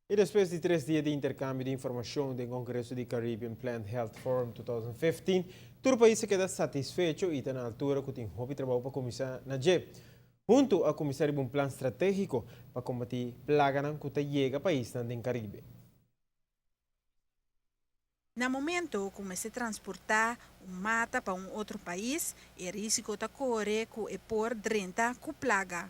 E depois de 3 dias de intercâmbio de informação do Congresso de Caribbean Plant Health Forum 2015, todo o país se queda satisfeito e está na altura que tem hobby trabalho para começar na G. Junto a começar um plano estratégico para combater plagas que chega ao país do Caribe. No momento como se transportar mata para outro país, o risco de correr é por 30 com plaga.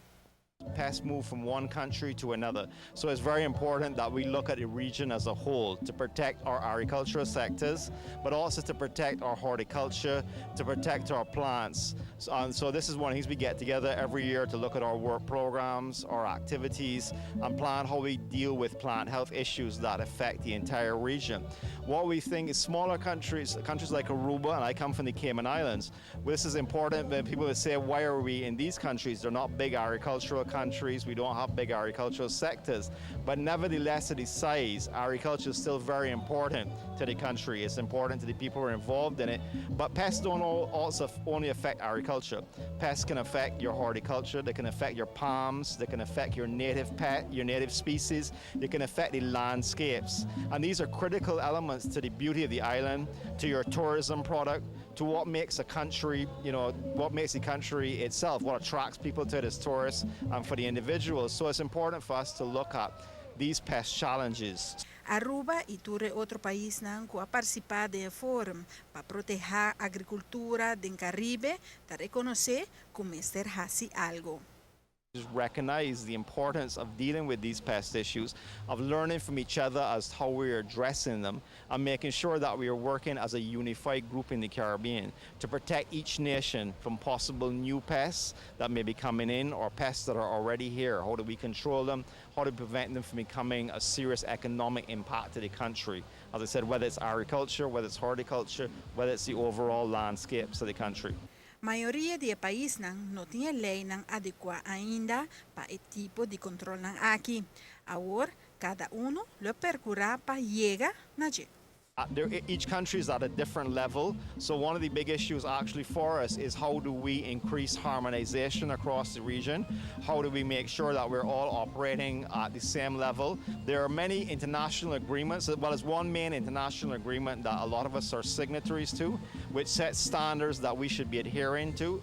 Pests move from one country to another. So it's very important that we look at the region as a whole to protect our agricultural sectors, but also to protect our horticulture, to protect our plants. So this is one of the things we get together every year to look at our work programs, our activities, and plan how we deal with plant health issues that affect the entire region. What we think is smaller countries like Aruba, and I come from the Cayman Islands, this is important when people would say, why are we in these countries? They're not big agricultural countries, we don't have big agricultural sectors, but nevertheless at the size, agriculture is still very important to the country. It's important to the people who are involved in it, but pests don't also only affect agriculture. Pests can affect your horticulture, they can affect your palms, they can affect your native pet, your native species, they can affect the landscapes, and these are critical elements to the beauty of the island, to your tourism product, to what makes a country, what makes the country itself, what attracts people to it as tourists and for the individuals. So it's important for us to look at these pest challenges. Aruba e ture outro país que a participar do fórum para proteger a agricultura do Caribe, para reconhecer como estar fazendo algo. Just recognize the importance of dealing with these pest issues, of learning from each other as how we are addressing them, and making sure that we are working as a unified group in the Caribbean to protect each nation from possible new pests that may be coming in or pests that are already here. How do we control them? How do we prevent them from becoming a serious economic impact to the country? As I said, whether it's agriculture, whether it's horticulture, whether it's the overall landscapes of the country. Maioria de países não tinha lei adequada ainda para esse tipo de controle aqui. Agora, cada lo percurá para chegar na G. Each country is at a different level, so one of the big issues actually for us is how do we increase harmonization across the region? How do we make sure that we're all operating at the same level? There are many international agreements, as well as one main international agreement that a lot of us are signatories to, which sets standards that we should be adhering to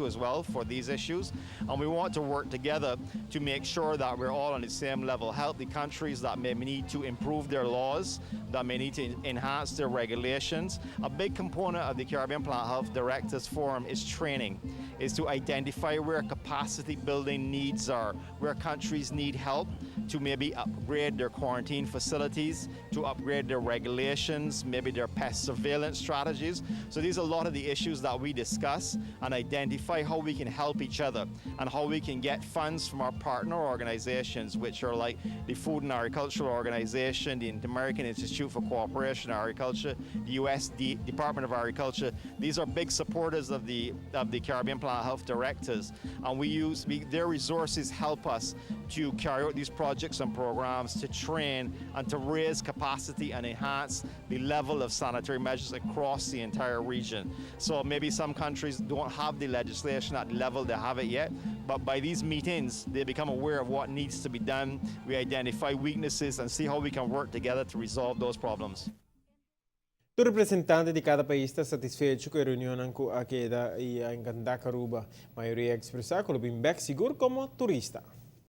as well for these issues. And we want to work together to make sure that we're all on the same level, help the countries that may need to improve their laws, that may need to enhance their regulations. A big component of the Caribbean Plant Health Directors Forum is training, is to identify where capacity building needs are, where countries need help to maybe upgrade their quarantine facilities, to upgrade their regulations, maybe their pest surveillance strategies. So these are a lot of the issues that we discuss and identify how we can help each other and how we can get funds from our partner organizations, which are like the Food and Agricultural Organization, the American Institute for Cooperation in Agriculture, the U.S. Department of Agriculture. These are big supporters of the Caribbean Plant Health Directors, and their resources help us to carry out these projects and programs, to train and to raise capacity and enhance the level of sanitary measures across the entire region. So maybe some countries don't have the legislation at the level they have it yet, but by these meetings, they become aware of what needs to be done. We identify weaknesses and see how we can work together to resolve those problems. O representante de cada país está satisfeito com a reunião que a queda e a encantar Aruba. A maioria expressa que o bem seguro como turista.